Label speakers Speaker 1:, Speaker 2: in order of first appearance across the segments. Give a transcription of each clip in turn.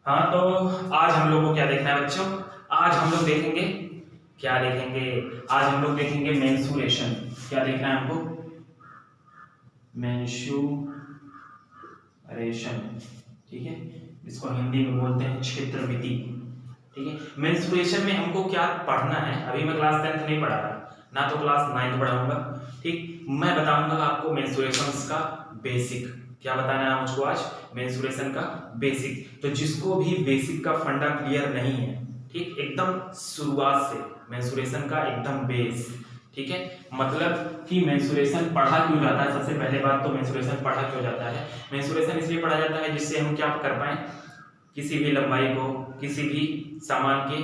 Speaker 1: हाँ, तो आज हम लोग को क्या देखना है बच्चों? आज हम लोग देखेंगे, क्या देखेंगे? आज हम लोग देखेंगे मेंसुरेशन। क्या देखना है हमको? मेंसुरेशन, ठीक है। इसको हिंदी में बोलते हैं क्षेत्रमिति, ठीक है। मेंसुरेशन में हमको क्या पढ़ना है? अभी मैं क्लास 10th नहीं पढ़ा रहा, ना तो क्लास 9th पढ़ाऊंगा, ठीक। मैं बताऊंगा आपको मेंसुरेशंस का बेसिक। क्या बताना है मुझको आज? मेंसुरेशन का बेसिक। तो जिसको भी बेसिक का फंडा क्लियर नहीं है, ठीक, एकदम शुरुआत से मेंसुरेशन का एकदम बेस, ठीक है। मतलब कि मेंसुरेशन पढ़ा क्यों जाता है? सबसे पहले बात तो मेंसुरेशन पढ़ा क्यों जाता है? मेंसुरेशन इसलिए पढ़ा जाता है जिससे हम क्या कर पाए, किसी भी लंबाई को, किसी भी सामान के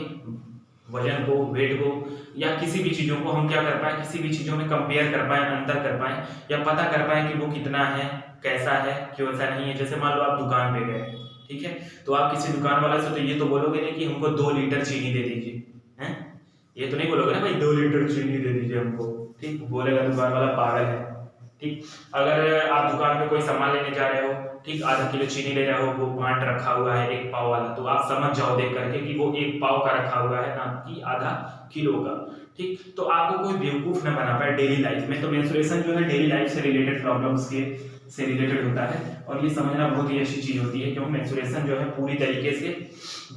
Speaker 1: वजन को, वेट को, या किसी भी चीजों को हम क्या कर पाए, किसी भी चीजों में कंपेयर कर पाए, अंतर कर पाए, या पता कर पाए कि वो कितना है, कैसा है, क्यों ऐसा नहीं है। जैसे मान लो आप दुकान पे गए, ठीक है, तो आप किसी दुकान वाला से तो ये तो बोलोगे नहीं कि हमको 2 लीटर चीनी दे दीजिए, हैं? ये तो नहीं बोलोगे ना भाई 2 लीटर चीनी दे दीजिए हमको, ठीक। बोलेगा दुकान वाला पागल है, ठीक। अगर आप दुकान पे कोई सामान लेने जा रहे हो, ठीक, आधा किलो चीनी ले रहे हो, वो बांट रखा हुआ है 1 पाव वाला, तो आप समझ जाओ देख करके कि वो 1 पाव का रखा हुआ है, ना कि आधा किलो का, ठीक। तो आपको कोई बेवकूफ न बना पाए डेली लाइफ में। तो मेंसुरेशन जो है डेली लाइफ से रिलेटेड प्रॉब्लम्स के से रिलेटेड होता है, और ये समझना बहुत ही अच्छी चीज होती है, क्योंकि मेंसुरेशन जो है पूरी तरीके से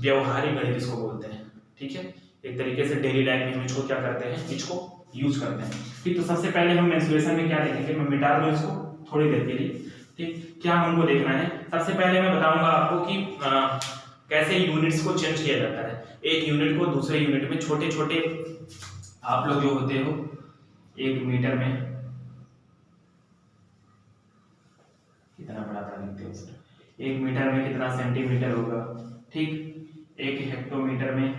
Speaker 1: व्यवहारिक गणित इसको बोलते हैं, ठीक है। एक तरीके से डेली लाइफ में हम इसको क्या करते हैं, इसको यूज करते हैं, ठीक। तो सबसे पहले हम मेंसुरेशन में क्या देखेंगे, मैं मिटा दूं इसको थोड़ी देर के लिए, ठीक। क्या हमको देखना है? सबसे पहले मैं बताऊंगा आपको कि कैसे यूनिट्स को चेंज किया जाता है, एक यूनिट को दूसरे यूनिट में। छोटे छोटे आप लोग जो होते हो, 1 मीटर में कितना बड़ा था लिखते हो सर, 1 मीटर में कितना सेंटीमीटर होगा, ठीक। 1 हेक्टोमीटर में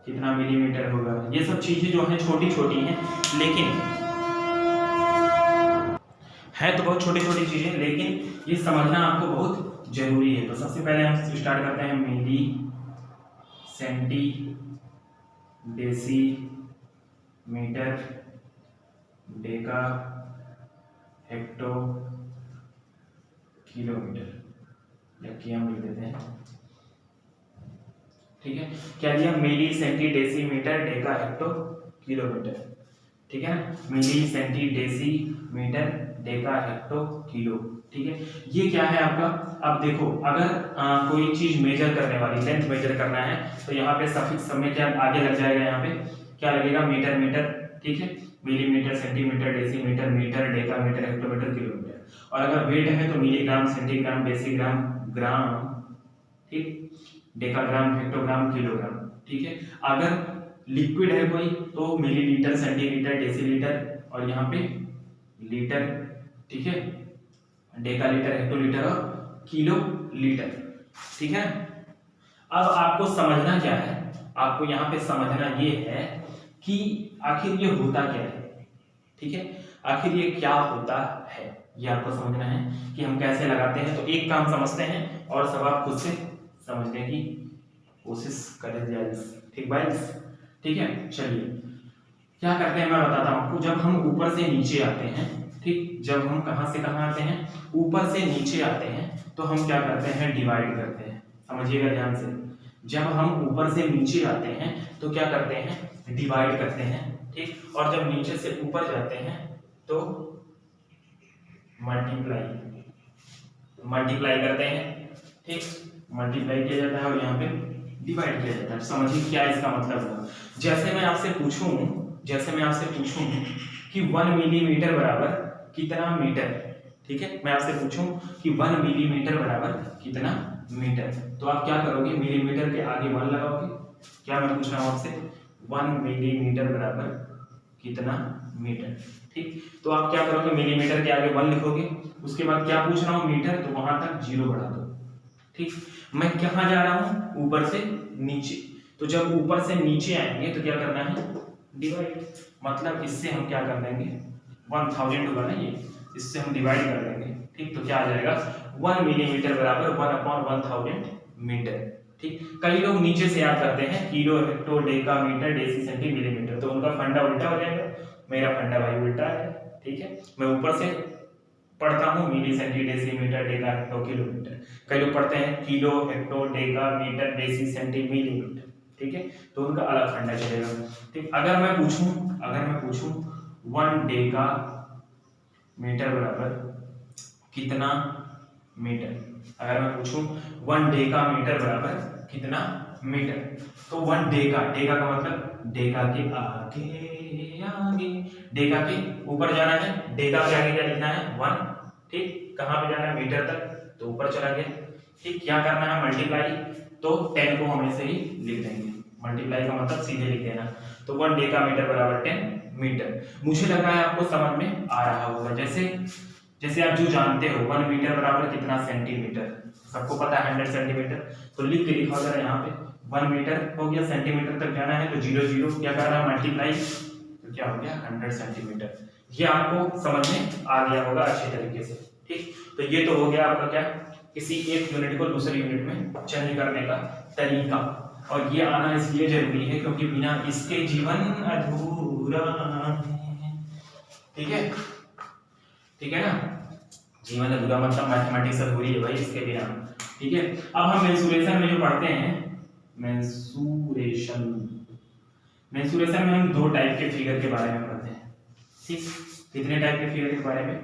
Speaker 1: कितना मिलीमीटर होगा। ये सब चीजें जो है छोटी छोटी हैं, लेकिन है तो बहुत छोटी छोटी चीजें, लेकिन ये समझना आपको बहुत जरूरी है। तो सबसे पहले हम स्टार्ट करते हैं milli, centi, deci, metre, deca, hecto, kilometre, या किया लिख देते हैं, ठीक है। क्या दिया? Milli, centi, deci, metre, deca, hecto, kilometre, ठीक है ना। Milli, centi, deci, metre, deca, hecto, kilo, ठीक है। ये क्या है आपका? अब देखो, अगर कोई चीज मेजर करने वाली, लेंथ मेजर करना है, तो यहाँ पे सफिक्स समय क्या आगे लग जाएगा, यहाँ पे क्या लगेगा? मीटर, मीटर, ठीक है। Millimetre, centimetre, decimetre, metre, deca, metre, hectometre, kilometre. और अगर वेट है तो मिलीग्राम, सेंटीग्राम, डेसीग्राम, ग्राम, ठीक, डेकाग्राम, हेक्टोग्राम, किलोग्राम, ठीक है। अगर लिक्विड है कोई तो मिलीलीटर, सेंटीमीटर, डेसीलीटर, और यहाँ पे लीटर, ठीक है, डेकालीटर, हेक्टोलीटर और किलो लीटर, ठीक है। अब आपको समझना क्या है? आपको यहाँ पे समझना ये है कि आखिर ये होता क्या है, ठीक है। आखिर ये क्या होता है, ये आपको समझना है कि हम कैसे लगाते हैं। तो एक काम समझते हैं और सब आप खुद से समझने की कोशिश करें जाए, ठीक भाई, ठीक है। चलिए क्या करते हैं मैं बताता हूं आपको। जब हम ऊपर से नीचे आते हैं, ठीक, जब हम कहां से कहां आते हैं, ऊपर से नीचे आते हैं, तो हम क्या करते हैं? डिवाइड करते हैं। समझिएगा ध्यान से, जब हम ऊपर से नीचे आते हैं तो क्या करते हैं? डिवाइड करते हैं, ठीक। और जब नीचे से ऊपर जाते हैं तो मल्टीप्लाई, मल्टीप्लाई करते हैं, ठीक, मल्टीप्लाई किया जाता है और यहाँ पे डिवाइड किया जाता है। समझिए क्या इसका मतलब हुआ। जैसे मैं आपसे पूछूं कि 1 मिलीमीटर बराबर कितना मीटर, ठीक है। मैं आपसे पूछूं कि 1 मिलीमीटर बराबर कितना मीटर, तो आप क्या करोगे? मिलीमीटर के आगे 1 लगाओगे। क्या मैं पूछ रहा हूं आपसे? 1 मिलीमीटर बराबर कितना मीटर, ठीक। तो आप क्या करोगे? मिलीमीटर के आगे 1 लिखोगे, उसके बाद क्या पूछ रहा हूं? मीटर, तो वहां तक 0 बढ़ा दो, ठीक। मैं कहां जा रहा हूं? ऊपर से नीचे। तो जब ऊपर से नीचे आएंगे तो क्या करना है? डिवाइड। मतलब इससे हम क्या कर देंगे? 1000 होगा ना ये, इससे हम डिवाइड कर देंगे, ठीक। तो क्या आ जाएगा? 1 मिलीमीटर बराबर 1/1000 मीटर, ठीक। कई लोग नीचे से याद करते हैं kilo, hecto, deca, metre, deci, centi, millimetre, तो उनका फंडा उल्टा हो जाएगा। मेरा फंडा भाई उल्टा है, ठीक है। मैं ऊपर से पढ़ता हूँ milli, centi, decimetre, deca, hecto, kilometre. कई लोग पढ़ते हैं kilo, hecto, deca, metre, deci, centi, millimetre. ठीक है, तो उनका अलग फंडा चलेगा। ठीक, अगर मैं पूछूं 1 डेका मीटर बराबर कितना मीटर, अगर मैं पूछूं 1 डेका मीटर बराबर कितना मीटर, तो 1 डेका, डेका का मतलब डेका के आगे आगे, डेका के ऊपर जाना है, डेका के आगे क्या लिखना है 1। ठीक, कहाँ पे जाना है मीटर तक, तो ऊपर चला गया। ठीक, क्या करना है मल्टीप्लाई, तो 10 को हम ऐसे ही लिख देंगे, मल्टीप्लाई का मतलब सीधे लिख देना। तो 1 डेका मीटर बराबर 10 मीटर। मुझे लगा है आपको समझ में आ रहा होगा। जैसे आप जो जानते हो 1 मीटर बराबर कितना सेंटीमीटर, सबको पता है 100 सेंटीमीटर, तो लिख के लिखा जरा यहाँ पे 1 मीटर हो गया, सेंटीमीटर तक जाना है तो 0 0 क्या करना है मल्टीप्लाई, तो क्या हो गया 100 सेंटीमीटर। ये आपको समझ में आ गया होगा अच्छे तरीके से। ठीक, तो ये तो हो गया आपका क्या, किसी एक यूनिट को दूसरे यूनिट में चेंज करने का तरीका। और ये आना इसलिए जरूरी है क्योंकि बिना इसके जीवन अधूरा है। ठीक है, ठीक है ना, जीवन अधूरा मतलब मैथमेटिक्स अधूरी है भाई इसके बिना। ठीक है, अब हम मेंसुरेशन में जो पढ़ते हैं, मेंसुरेशन में हम 2 टाइप के फिगर के बारे में पढ़ते हैं। ठीक, कितने टाइप के फिगर के बारे में,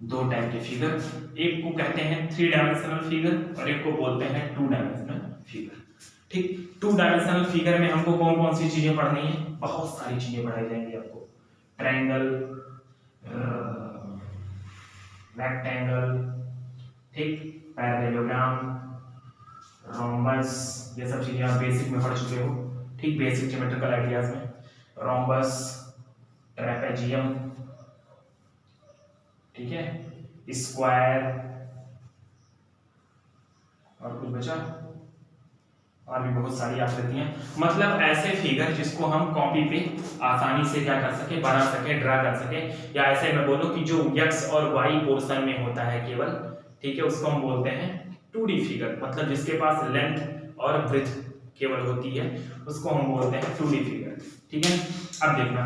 Speaker 1: 2 टाइप के फिगर। एक को कहते हैं 3 डायमेंशनल फिगर और एक को बोलते हैं 2 डायमेंशनल फिगर। ठीक, 2 डायमेंशनल फिगर में हमको कौन कौन सी चीजें पढ़नी है, बहुत सारी चीजें पढ़ाई जाएंगी आपको। ट्रायंगल, रेक्टेंगल, ठीक, पैरेललोग्राम, रोम्बस, ये सब चीजें आप बेसिक में पढ़ चुके हो। ठीक, बेसिक ज्योमेट्रिकल आइडियाज में रोम्बस, ट्रेपेजियम, ठीक है, स्क्वायर, और कुछ बचा, और भी बहुत सारी आकृतियां, मतलब ऐसे फिगर जिसको हम कॉपी पे आसानी से क्या कर सके, बना सके, ड्रा कर सके। या ऐसे मैं बोलूं कि जो x और y पोर्शन में होता है केवल, ठीक है, उसको हम बोलते हैं 2D फिगर, मतलब जिसके पास लेंथ और ब्रेथ केवल होती है उसको हम बोलते हैं 2D फिगर। ठीक है, अब देखना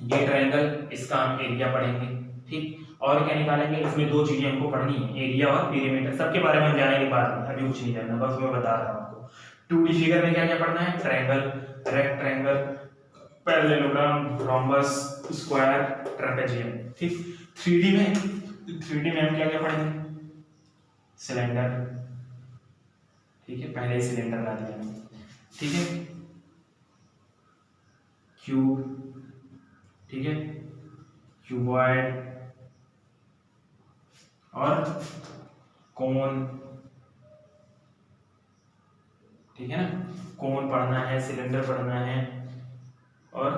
Speaker 1: ये ट्रायंगल, इसका हम एरिया पढ़ेंगे। ठीक, और क्या निकालेंगे, इसमें 2 चीजें हमको पढ़नी है, एरिया और पीरियमीटर। सबके बारे में जानेंगे बाद में, अभी कुछ नहीं जानना, बस मैं बता रहा हूँ आपको। 2D फिगर में क्या क्या पढ़ना है, triangle, rectangle, parallelogram, rhombus, square, trapezium. ठीक, 3D में हम क्या क्या पढ़ेंगे, सिलेंडर, ठीक है, पहले ही सिलेंडर ला दिया मैंने। ठीक है, क्यूब, ठीक है, क्यूबॉइड और कोन, ठीक है ना, कोन पढ़ना है, सिलेंडर पढ़ना है और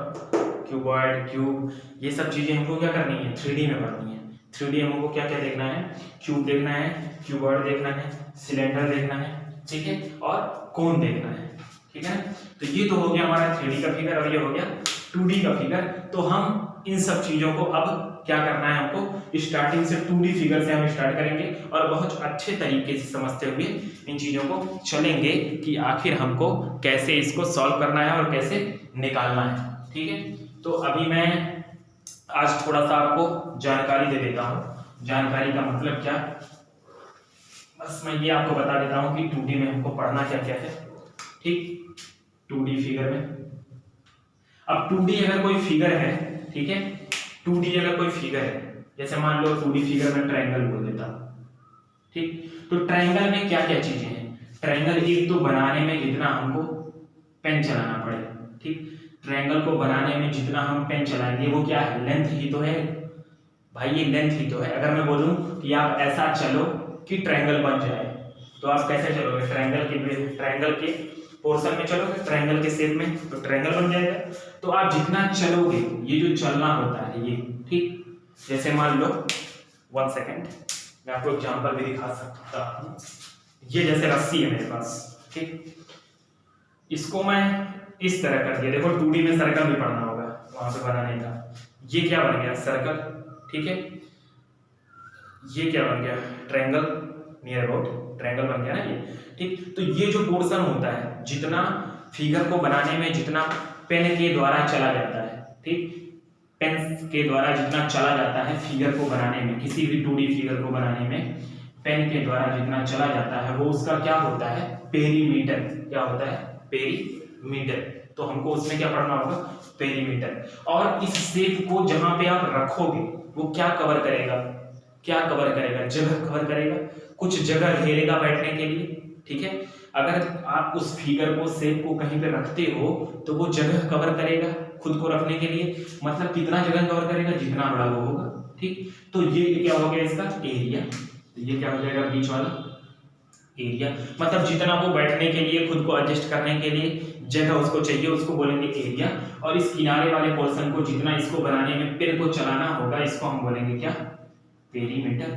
Speaker 1: क्यूबॉइड, क्यूब, ये सब चीजें हमको क्या करनी है 3D में पढ़नी है। 3D में हमको क्या क्या देखना है, क्यूब देखना है, क्यूबॉइड देखना है, सिलेंडर देखना है, ठीक है, और कोन देखना है। ठीक है, तो ये तो हो गया हमारा 3D का फिगर, और ये हो गया 2D का फिगर। तो हम इन सब चीजों को अब क्या करना है, हमको स्टार्टिंग से 2D फिगर से हम स्टार्ट करेंगे और बहुत अच्छे तरीके से समझते हुए इन चीजों को चलेंगे कि आखिर हमको कैसे इसको सॉल्व करना है और कैसे निकालना है। ठीक है, तो अभी मैं आज थोड़ा सा आपको जानकारी दे देता हूँ। जानकारी का मतलब क्या, बस मैं ये आपको बता देता हूँ कि 2D में हमको पढ़ना क्या क्या है। ठीक, 2D फिगर में, अब 2D अगर कोई फिगर है, ठीक है, 2D अगर कोई फिगर है, जैसे मान लो 2D फिगर में ट्रायंगल बोल देता हूं। ठीक, तो ट्रायंगल में क्या क्या चीजें हैं, ट्रायंगल एक तो बनाने में जितना हमको पेन चलाना पड़े, ठीक, ट्रायंगल को बनाने में जितना हम पेन चलाएंगे वो क्या है, लेंथ ही तो है भाई, ये लेंथ ही तो है। अगर मैं बोलूं कि आप ऐसा चलो कि ट्रायंगल बन जाए, तो आप कैसे चलोगे, ट्रायंगल के पोर्शन में चलोगे, ट्रायंगल के शेप में, तो ट्रायंगल बन जाएगा। तो आप जितना चलोगे, ये जो चलना होता है ये, ठीक, जैसे मान लो 1 सेकेंड, मैं आपको एग्जांपल भी दिखा सकता हूँ। ये जैसे रस्सी है मेरे पास, ठीक, इसको मैं इस तरह कर दिया, देखो 2D में सर्कल भी पढ़ना होगा, वहां पे बनाने का। ये क्या बन गया, सर्कल, ठीक है, ये क्या बन गया, ट्रायंगल, नियर अबाउट ट्रायंगल बन गया ना ये। ठीक, तो ये जो पोर्शन होता है, जितना फिगर को बनाने में जितना पेन के द्वारा चला जाता है, ठीक, पेन के द्वारा जितना चला जाता है फिगर को बनाने में, किसी भी 2D फिगर को बनाने में पेन के द्वारा जितना चला जाता है वो उसका क्या होता है, पेरीमीटर। क्या होता है, पेरीमीटर। तो हमको उसमें क्या पढ़ना होगा, पेरीमीटर। और इस शेप को जहां पे आप रखोगे वो क्या कवर करेगा, क्या कवर करेगा, जगह कवर करेगा, कुछ जगह घेरेगा बैठने के लिए। ठीक है, अगर आप उस फिगर को, शेप को कहीं पे रखते हो तो वो जगह कवर करेगा खुद को रखने के लिए। मतलब कितना जगह कवर करेगा, जितना बड़ा वो होगा। ठीक, तो ये क्या हो गया इसका एरिया। तो ये क्या हो जाएगा, बीच वाला एरिया। मतलब जितना वो बैठने के लिए, खुद को एडजस्ट करने के लिए जगह उसको चाहिए, उसको बोलेंगे एरिया। और इस किनारे वाले पोर्शन को, जितना इसको बनाने में पेन को चलाना होगा, इसको हम बोलेंगे क्या, पेरीमीटर।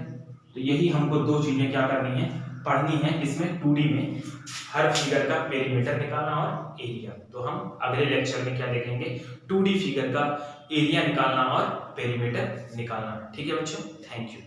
Speaker 1: तो यही हमको दो चीजें क्या करनी है, पढ़नी है। इसमें 2D में हर फिगर का पेरीमीटर निकालना और एरिया। तो हम अगले लेक्चर में क्या देखेंगे, 2D फिगर का एरिया निकालना और पेरीमीटर निकालना। ठीक है बच्चों, थैंक यू।